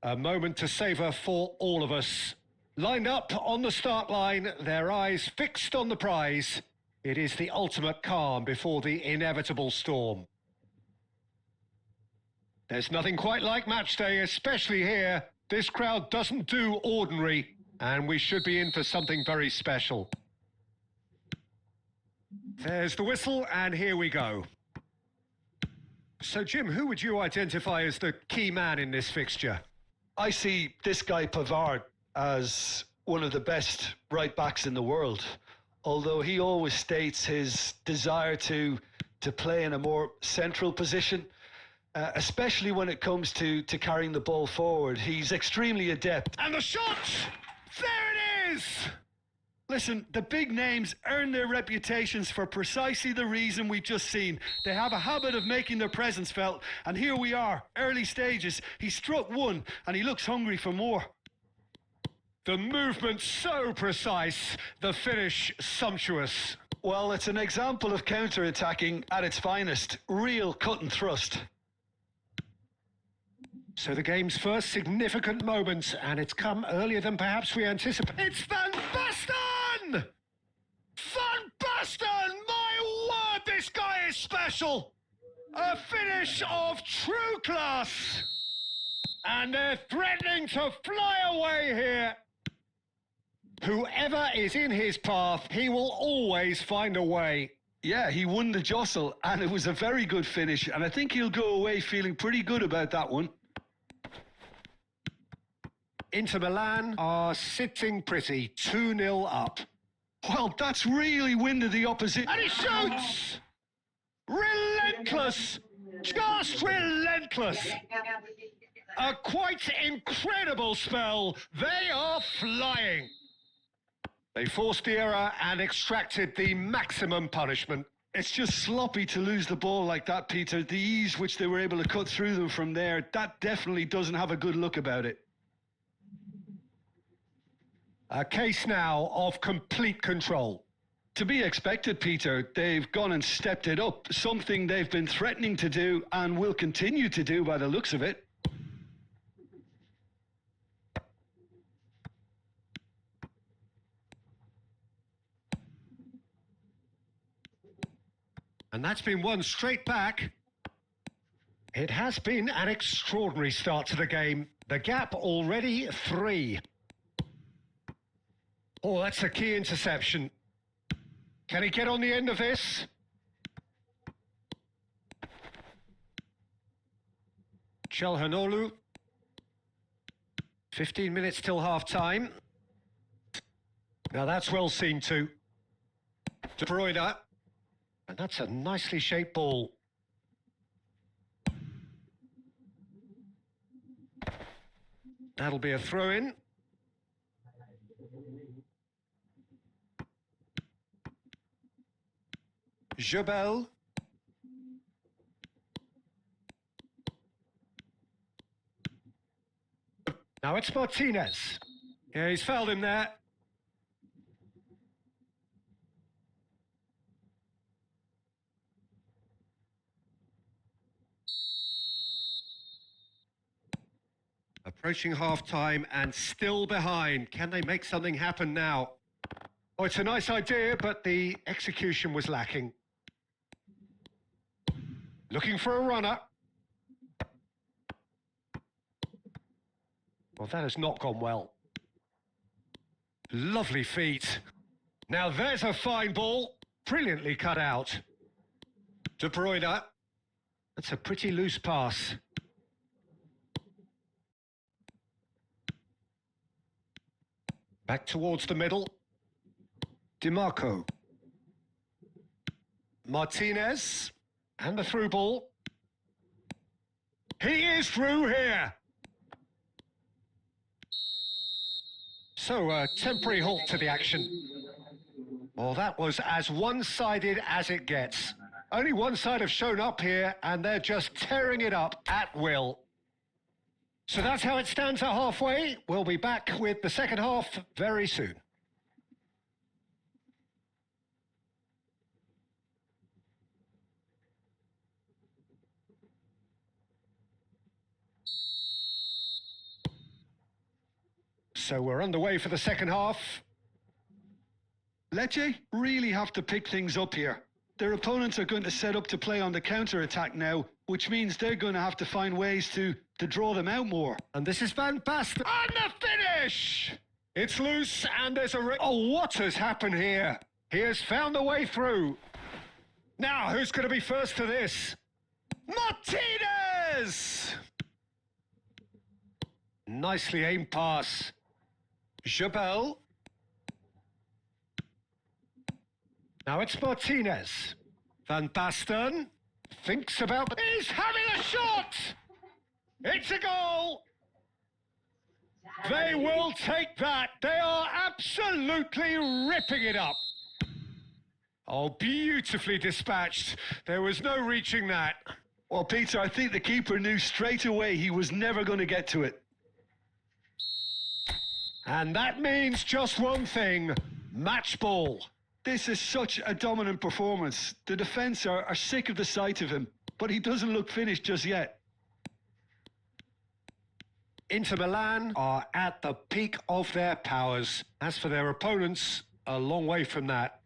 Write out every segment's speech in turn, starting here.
A moment to savour for all of us. Lined up on the start line, their eyes fixed on the prize. It is the ultimate calm before the inevitable storm. There's nothing quite like match day, especially here. This crowd doesn't do ordinary, and we should be in for something very special. There's the whistle, and here we go. So, Jim, who would you identify as the key man in this fixture? I see this guy Pavard as one of the best right-backs in the world, although he always states his desire to play in a more central position, especially when it comes to carrying the ball forward. He's extremely adept. And the shot! There it is! Listen, the big names earn their reputations for precisely the reason we've just seen. They have a habit of making their presence felt, and here we are, early stages. He struck one, and he looks hungry for more. The movement so precise, the finish sumptuous. Well, it's an example of counter-attacking at its finest. Real cut and thrust. So the game's first significant moment, and it's come earlier than perhaps we anticipated. It's Van Basten! Van Basten! My word, this guy is special! A finish of true class! And they're threatening to fly away here. Whoever is in his path, he will always find a way. Yeah, he won the jostle, and it was a very good finish, and I think he'll go away feeling pretty good about that one. Inter Milan are sitting pretty, 2-0 up. Well, that's really winded the opposition. And he shoots! Relentless! Just relentless! A quite incredible spell. They are flying. They forced the error and extracted the maximum punishment. It's just sloppy to lose the ball like that, Peter. The ease which they were able to cut through them from there, that definitely doesn't have a good look about it. A case now of complete control. To be expected, Peter. They've gone and stepped it up, something they've been threatening to do and will continue to do by the looks of it. And that's been won straight back. It has been an extraordinary start to the game. The gap already 3. Oh, that's a key interception. Can he get on the end of this? Çalhanoğlu. 15 minutes till half-time. Now that's well seen too. De Bruyne. And that's a nicely shaped ball. That'll be a throw-in. Jebel. Now it's Martinez. Yeah, he's fouled him there. Approaching half-time and still behind. Can they make something happen now? Oh, it's a nice idea, but the execution was lacking. Looking for a runner. Well, that has not gone well. Lovely feet. Now there's a fine ball. Brilliantly cut out. De Bruyne. That's a pretty loose pass. Back towards the middle. DiMarco. Martinez. And the through ball. He is through here. So, a temporary halt to the action. Well, that was as one-sided as it gets. Only one side have shown up here, and they're just tearing it up at will. So that's how it stands at halfway. We'll be back with the second half very soon. So we're underway for the second half. Lecce really have to pick things up here. Their opponents are going to set up to play on the counter-attack now, which means they're going to have to find ways to draw them out more. And this is Van Basten. And the finish! It's loose and there's a... Oh, what has happened here? He has found a way through. Now, who's going to be first to this? Martinez! Nicely aimed pass. Jebel. Now it's Martinez. Van Basten thinks about... He's having a shot! It's a goal! They will take that. They are absolutely ripping it up. Oh, beautifully dispatched. There was no reaching that. Well, Peter, I think the keeper knew straight away he was never going to get to it. And that means just one thing. Match ball. This is such a dominant performance. The defence are sick of the sight of him, but he doesn't look finished just yet. Inter Milan are at the peak of their powers. As for their opponents, a long way from that.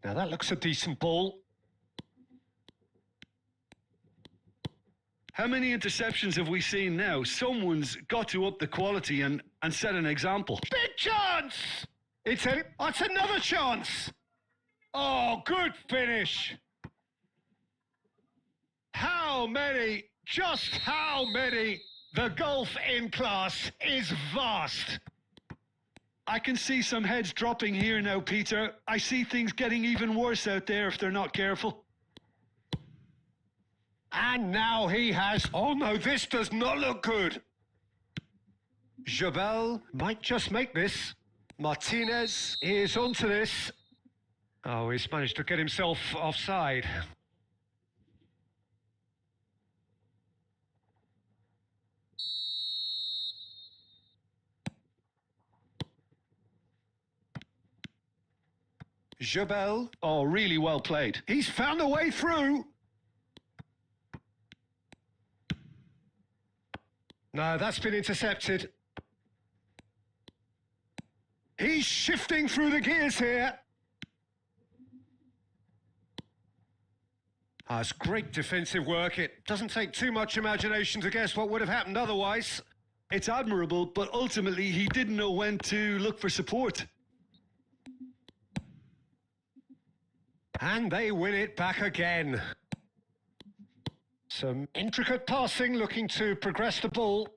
Now that looks a decent ball. How many interceptions have we seen now? Someone's got to up the quality and set an example. Big chance! It's another chance! Oh, good finish! How many? Just how many? The golf in class is vast. I can see some heads dropping here now, Peter. I see things getting even worse out there if they're not careful. And now he has... Oh no, this does not look good. Jabel might just make this. Martinez is onto this. Oh, he's managed to get himself offside. Jabel. Oh, really well played. He's found a way through. No, that's been intercepted. He's shifting through the gears here. That's great defensive work. It doesn't take too much imagination to guess what would have happened otherwise. It's admirable, but ultimately he didn't know when to look for support. And they win it back again. Some intricate passing, looking to progress the ball.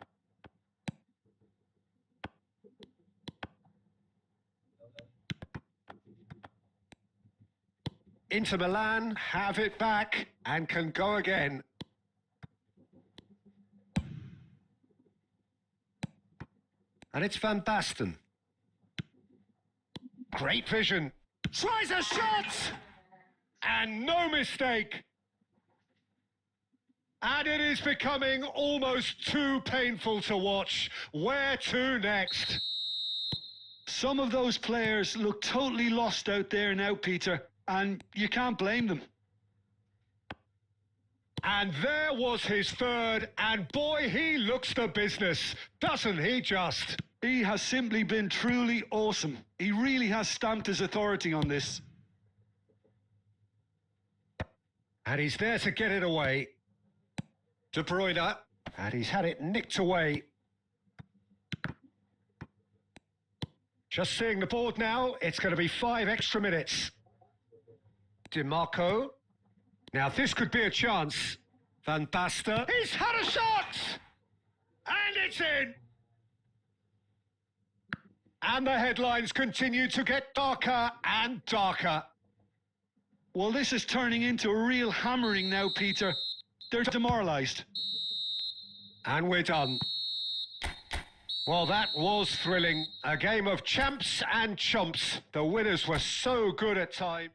Inter Milan have it back and can go again. And it's Van Basten. Great vision. Tries a shot! And no mistake. And it is becoming almost too painful to watch. Where to next? Some of those players look totally lost out there now, Peter, and you can't blame them. And there was his third, and boy, he looks the business, doesn't he just? He has simply been truly awesome. He really has stamped his authority on this. And he's there to get it away. De Bruyne, and he's had it nicked away. Just seeing the board now, it's going to be 5 extra minutes. DiMarco. Now this could be a chance. Van Basten. He's had a shot! And it's in! And the headlines continue to get darker and darker. Well, this is turning into a real hammering now, Peter. They're demoralised. And we're done. Well, that was thrilling. A game of champs and chumps. The winners were so good at times.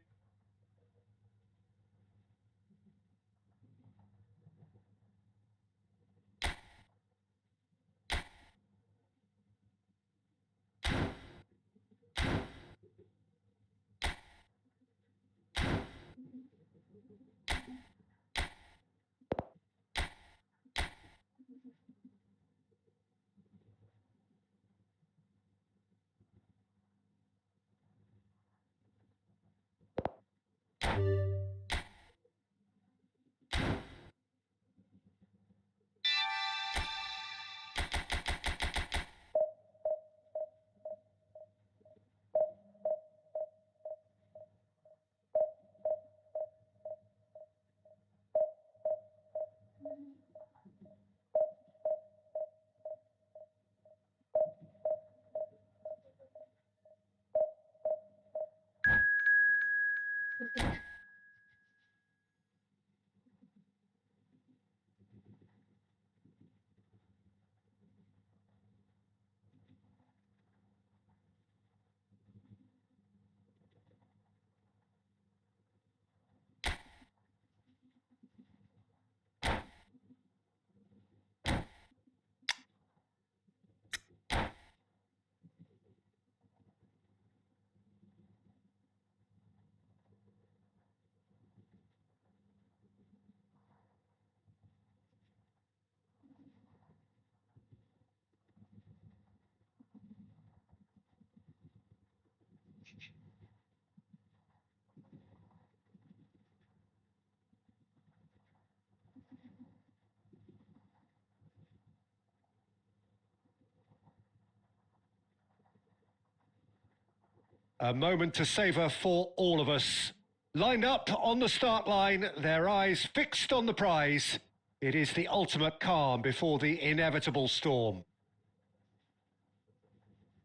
A moment to savour for all of us. Lined up on the start line, their eyes fixed on the prize. It is the ultimate calm before the inevitable storm.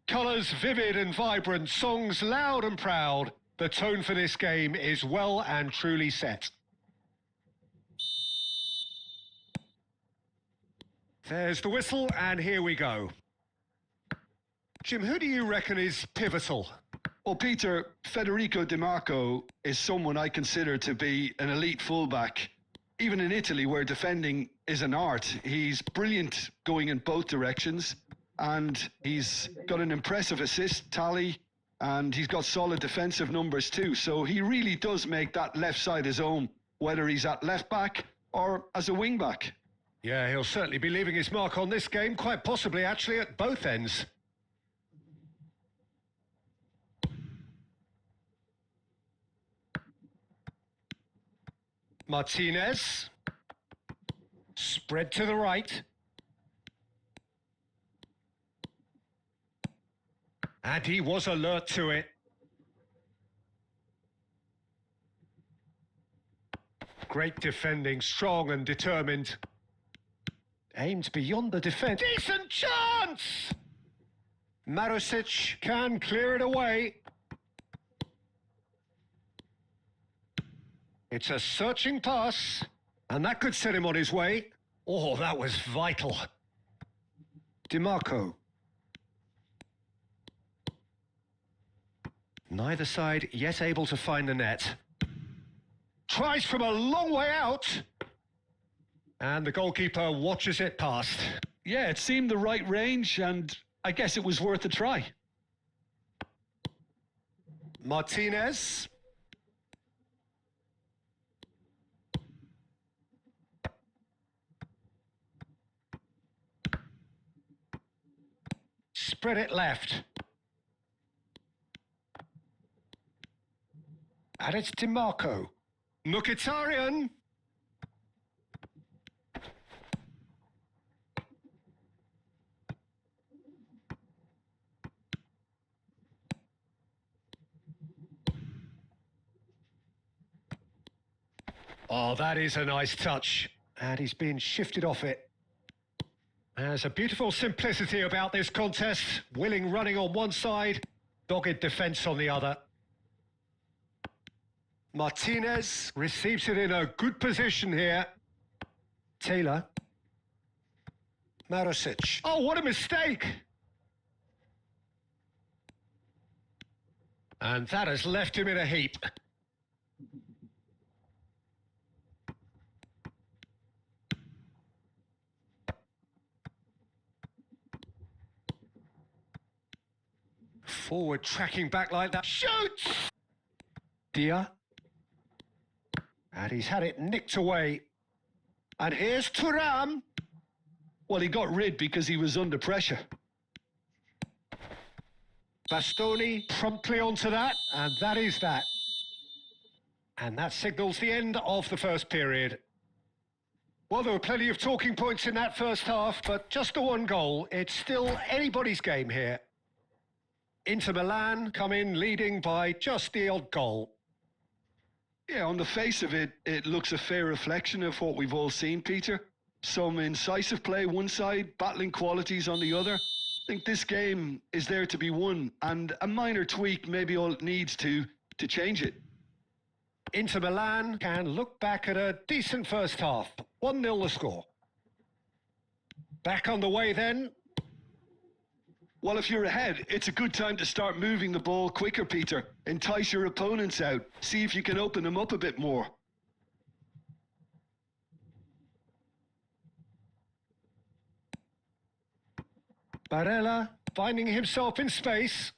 Colours vivid and vibrant, songs loud and proud. The tone for this game is well and truly set. There's the whistle, and here we go. Jim, who do you reckon is pivotal? Well, Peter, Federico Di Marco is someone I consider to be an elite fullback. Even in Italy, where defending is an art, he's brilliant going in both directions, and he's got an impressive assist tally, and he's got solid defensive numbers too. So he really does make that left side his own, whether he's at left back or as a wing back. Yeah, he'll certainly be leaving his mark on this game, quite possibly actually at both ends. Martinez. Spread to the right. And he was alert to it. Great defending, strong and determined. Aimed beyond the defence. Decent chance! Marusic can clear it away. It's a searching pass, and that could set him on his way. Oh, that was vital. Di Marco. Neither side yet able to find the net. Tries from a long way out. And the goalkeeper watches it past. Yeah, it seemed the right range, and I guess it was worth a try. Martinez. Spread it left. And it's Di Marco. Mkhitaryan. Oh, that is a nice touch. And he's been shifted off it. There's a beautiful simplicity about this contest. Willing running on one side, dogged defence on the other. Martinez receives it in a good position here. Taylor. Marusic. Oh, what a mistake! And that has left him in a heap. Forward tracking back like that. Shoots! Dia. And he's had it nicked away. And here's Thuram. Well, he got rid because he was under pressure. Bastoni promptly onto that, and that is that. And that signals the end of the first period. Well, there were plenty of talking points in that first half, but just the one goal. It's still anybody's game here. Inter Milan come in leading by just the odd goal. Yeah, on the face of it, it looks a fair reflection of what we've all seen, Peter. Some incisive play one side, battling qualities on the other. I think this game is there to be won, and a minor tweak maybe all it needs to change it. Inter Milan can look back at a decent first half. 1-0 the score. Back on the way then. Well, if you're ahead, it's a good time to start moving the ball quicker, Peter. Entice your opponents out. See if you can open them up a bit more. Barella finding himself in space.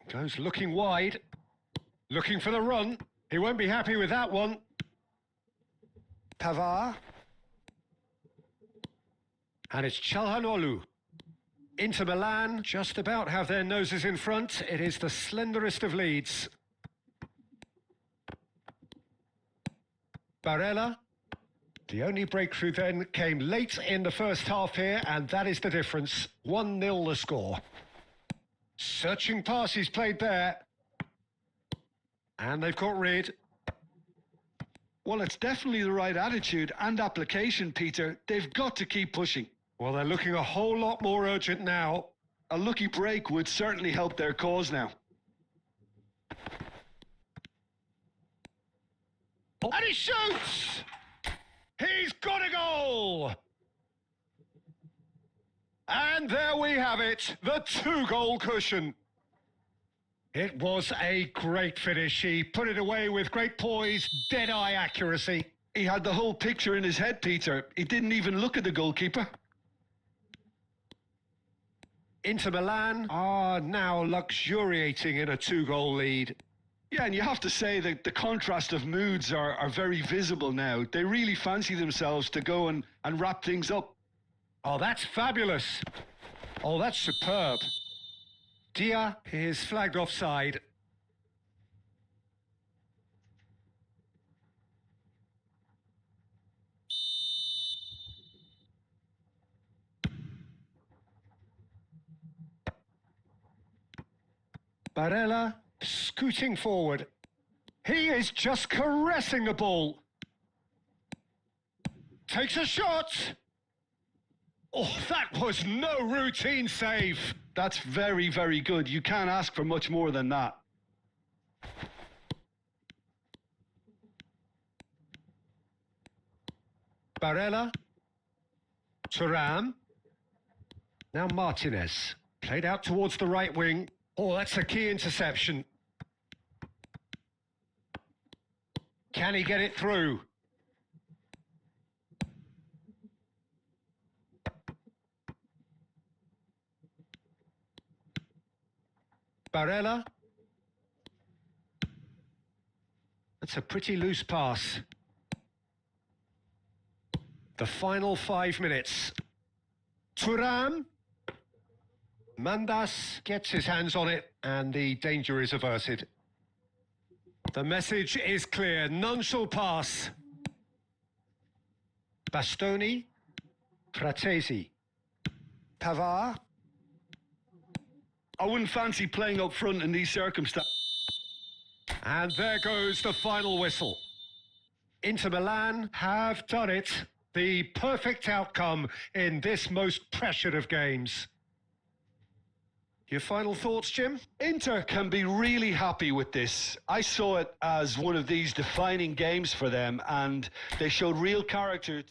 Goes looking wide. Looking for the run. He won't be happy with that one. Pavard. And it's Çalhanoğlu. Inter Milan just about have their noses in front. It is the slenderest of leads. Barella. The only breakthrough then came late in the first half here, and that is the difference. 1-0 the score. Searching passes played there. And they've got rid. Well, it's definitely the right attitude and application, Peter. They've got to keep pushing. Well, they're looking a whole lot more urgent now. A lucky break would certainly help their cause now. And he shoots! He's got a goal! And there we have it, the 2-goal cushion. It was a great finish. He put it away with great poise, dead-eye accuracy. He had the whole picture in his head, Peter. He didn't even look at the goalkeeper. Inter Milan are now luxuriating in a 2-goal lead. Yeah, and you have to say that the contrast of moods are very visible now. They really fancy themselves to go and wrap things up. Oh, that's fabulous. Oh, that's superb. Dia is flagged offside. Barella scooting forward. He is just caressing the ball. Takes a shot. Oh, that was no routine save. That's very, very good. You can't ask for much more than that. Barella. Thuram. Now Martinez. Played out towards the right wing. Oh, that's a key interception. Can he get it through? Barella. That's a pretty loose pass. The final 5 minutes. Thuram. Mandas gets his hands on it and the danger is averted. The message is clear. None shall pass. Bastoni. Fratesi. Pavard. I wouldn't fancy playing up front in these circumstances. And there goes the final whistle. Inter Milan have done it. The perfect outcome in this most pressured of games. Your final thoughts, Jim? Inter can be really happy with this. I saw it as one of these defining games for them, and they showed real character.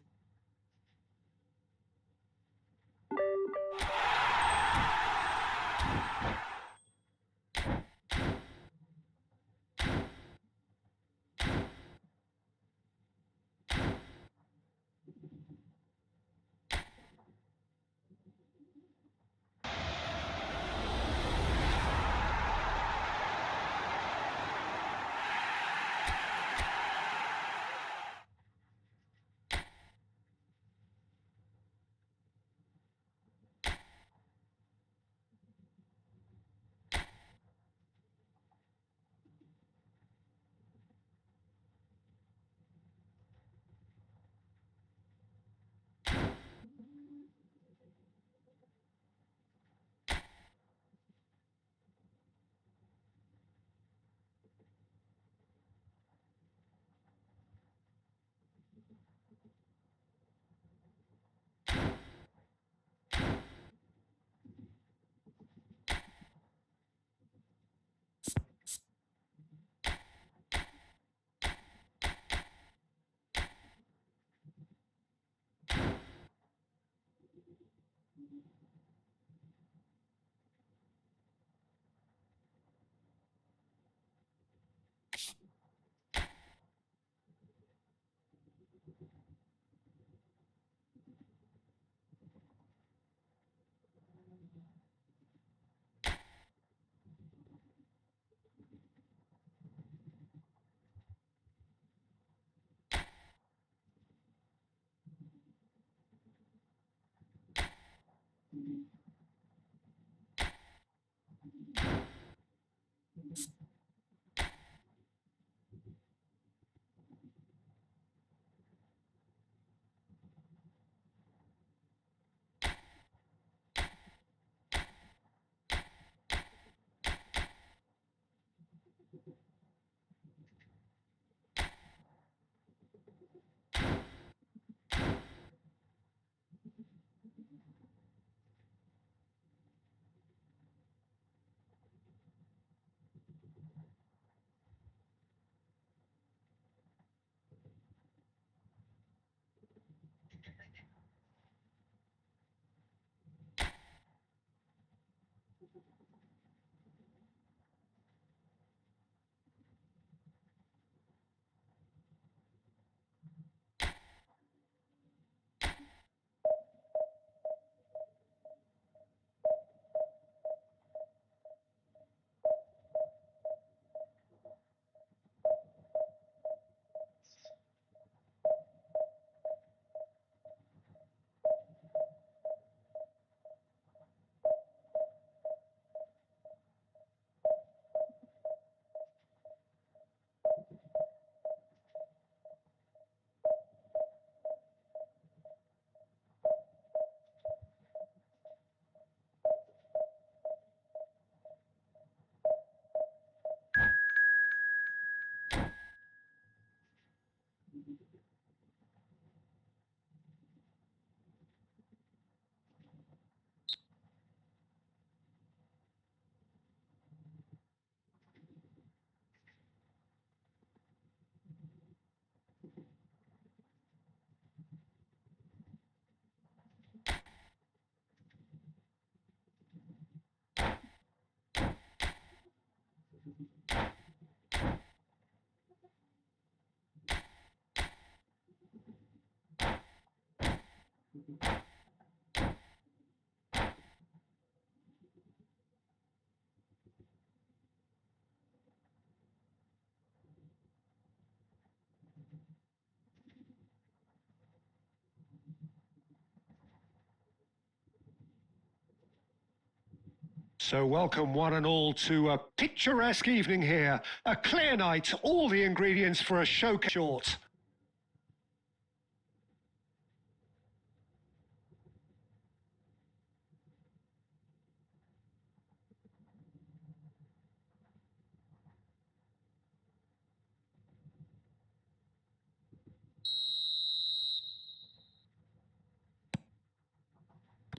So welcome one and all to a picturesque evening here. A clear night, all the ingredients for a showcase short.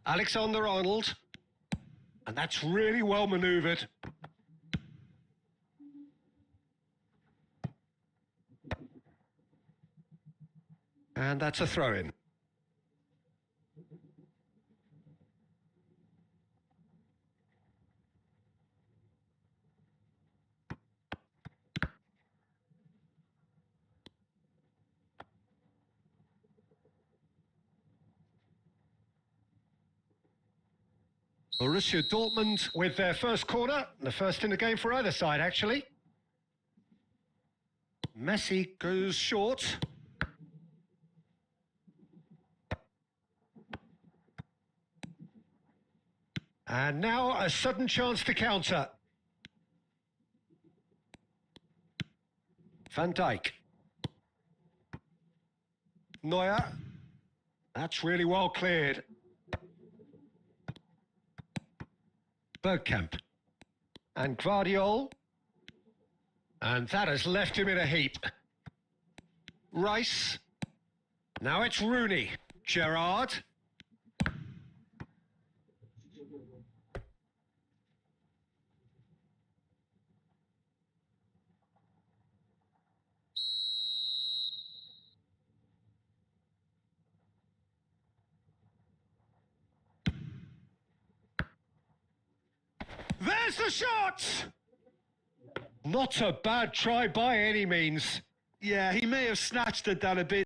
Alexander-Arnold. And that's really well manoeuvred. And that's a throw-in. Borussia Dortmund with their first corner, the first in the game for either side, actually. Messi goes short. And now a sudden chance to counter. Van Dijk. Neuer. That's really well cleared. Bergkamp. And Guardiol. And that has left him in a heap. Rice. Now it's Rooney. Gerrard. There's the shot! Not a bad try by any means. Yeah, he may have snatched at that a bit